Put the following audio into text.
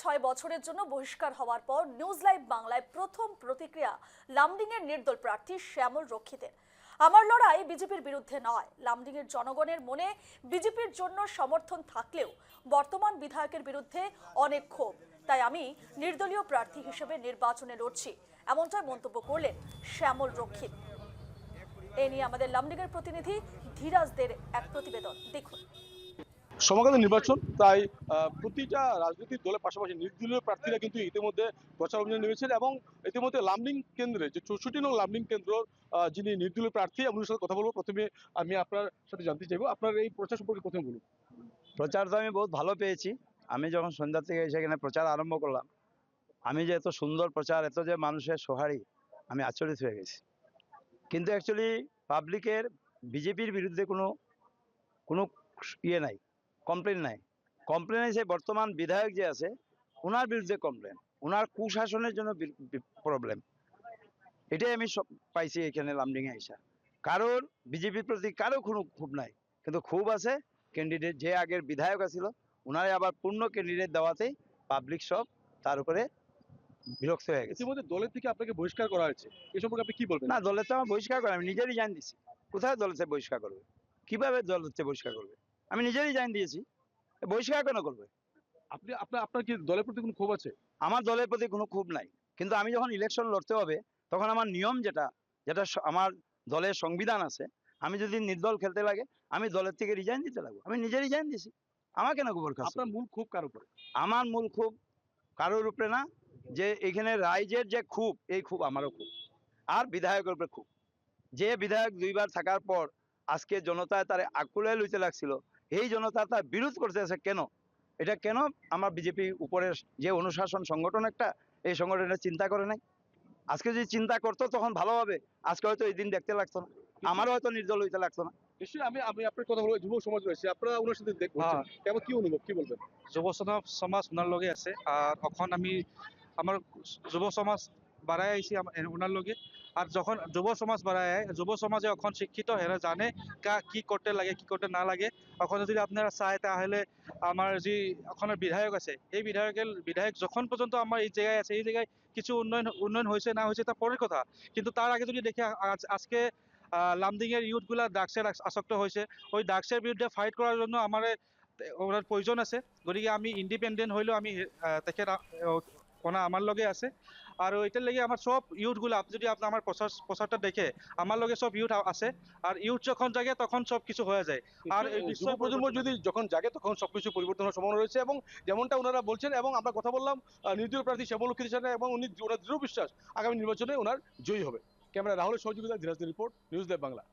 6 বছরের জন্য বহিষ্কার হওয়ার পর নিউজ লাইভ বাংলায় প্রথম প্রতিক্রিয়া লামডিংয়ের নির্দল প্রার্থী শ্যামল রক্ষিতের। আমার লড়াই বিজেপির বিরুদ্ধে নয়, লামডিংয়ের জনগণের মনে বিজেপির জন্য সমর্থন থাকলেও বর্তমান বিধায়কের বিরুদ্ধে অনেক ক্ষোভ, তাই আমি নির্দলীয় প্রার্থী হিসেবে নির্বাচনে লড়ছি, এমনটাই মন্তব্য করলেন শ্যামল রক্ষিত। এ নিয়ে আমাদের লামডিংয়ের প্রতিনিধি ধীরাজদের এক প্রতিবেদন দেখুন। সমকালীন নির্বাচন, তাই প্রতিটা রাজনৈতিক দলের পাশাপাশি নির্দলীয় প্রার্থীরা কিন্তু ইতিমধ্যে প্রচার অভিযানে নেমেছেন এবং ইতিমধ্যে লামডিং কেন্দ্রে যে 64 নং লামডিং কেন্দ্র যিনি নির্দলীয় প্রার্থী, আমি সাথে কথা বলবো। প্রথমে আমি আপনার সাথে জানতে চাইবো আপনার এই প্রচার সম্পর্কে প্রথমে বলুন। প্রচার তো আমি বহুত ভালো পেয়েছি। আমি যখন সন্ধ্যা থেকে সেখানে প্রচার আরম্ভ করলাম, আমি যে এত সুন্দর প্রচার, এত যে মানুষের সোহারি, আমি আশ্চর্যিত হয়ে গেছি। কিন্তু অ্যাকচুয়ালি পাবলিকের বিজেপির বিরুদ্ধে কোনো কোনো ইয়ে নাই, কমপ্লেন নাই। কমপ্লেন আছে বর্তমান বিধায়ক যে আছে ওনার বিরুদ্ধে কমপ্লেন, ওনার কুশাসনের জন্য প্রবলেম। এটাই আমি পাইছি এখানে লামডিংয়ে আইসা। কারোর বিজেপির প্রতি কারো কোনো ক্ষোভ নাই, কিন্তু ক্ষোভ আছে ক্যান্ডিডেট যে আগের বিধায়ক আছিল ওনারে আবার পূর্ণ ক্যান্ডিডেট দেওয়াতেই পাবলিক সব তার উপরে বিরক্ত হয়ে গেছে। ইতিমধ্যে দলের থেকে আপনাকে বহিষ্কার করা হয়েছে, এই সম্পর্কে আপনি কি বলবেন? না, দলের তো আমার বহিষ্কার করে, আমি নিজেরই জান দিছি। কোথায় দলের থেকে বহিষ্কার করবে? কিভাবে দল হচ্ছে বহিষ্কার করবে? আমি নিজেরই জান দিয়েছি, বহিষ্কার কেন করবে? আপনি আপনার কি দলের প্রতি কোনো ক্ষোভ আছে? আমার দলের প্রতি কোনো ক্ষোভ নাই, কিন্তু আমি যখন ইলেকশন লড়তে হবে তখন আমার নিয়ম যেটা যেটা আমার দলের সংবিধান আছে, আমি যদি নির্দল খেলতে লাগে আমি দলের থেকে রিজাইন দিতে লাগবো। আমি নিজে রিজাইন দিছি, আমার কেন গোবর খাস? আপনার মূল ক্ষোভ কার উপরে? আমার মূল ক্ষোভ কারোর উপরে না, যে এখানে রাইজের যে ক্ষোভ, এই ক্ষোভ আমারও ক্ষোভ, আর বিধায়কের উপরে ক্ষোভ। যে বিধায়ক দুইবার থাকার পর আজকে জনতায় তার আকুলে লইতে লাগছিল, এই জনতা তার বিরোধ করতেছে কেন? এটা কেন আমার বিজেপি উপরের যে অনুশাসন সংগঠন একটা, এই সংগঠনের চিন্তা করে নাই? আজকে যদি চিন্তা করতো তখন ভালো হবে, আজকে হয়তো এই দিন দেখতে লাগতো না, আমারও হয়তো নির্দল হইতে লাগতো না। নিশ্চয়ই আমি আপনার কথা বলবো। যুব সমাজ রয়েছে, আপনারা ওনার সাথে দেখবেন, কেমন কি অনুভব, কি বলবেন? যুৱ সমাজ ওনার লগে আছে। আর এখন আমি আমার যুব সমাজ বাড়াই আইছি ওনার লগে। আর যখন যুব সমাজ বাড়াই যুব সমাজে এখন শিক্ষিত, এরা জানে কি করতে লাগে কি করতে না লাগে। এখন যদি আপনারা চায় তাহলে আমার যে এখনের বিধায়ক আছে, এই বিধায়ক যখন পর্যন্ত আমার এই জায়গায় আছে, এই জায়গায় কিছু উন্নয়ন হয়েছে না হয়েছে তা পরের কথা। কিন্তু তার আগে যদি দেখে আজকে লামডিং এর ইউথ গুলা ড্রাগসের আসক্ত হয়েছে, ওই ড্রাগসের বিরুদ্ধে ফাইট করার জন্য আমার ওনার প্রয়োজন আছে। গতিকে আমি ইন্ডিপেন্ডেন্ট হইলেও আমি তেখেত আমার লগে আছে। আর এটার লেগে আমার সব ইউথগুলো, আপনি যদি আমার প্রচারটা দেখে, আমার লগে সব ইউথ আছে। আর ইউথ যখন জাগে তখন সব কিছু হয়ে যায়। আর এই যুব প্রজন্ম যদি যখন জাগে তখন সবকিছু পরিবর্তন হওয়ার সম্ভাবনা রয়েছে, এবং যেমনটা ওনারা বলছেন, এবং আমরা কথা বললাম নির্দলীয় প্রার্থী শ্যামল রক্ষিতের সাথে, এবং ওনার দৃঢ় বিশ্বাস আগামী নির্বাচনে ওনার জয়ী হবে। ক্যামেরা রাহুলের সহযোগিতা ধীরাজদের রিপোর্ট, নিউজ লাইভ বাংলা।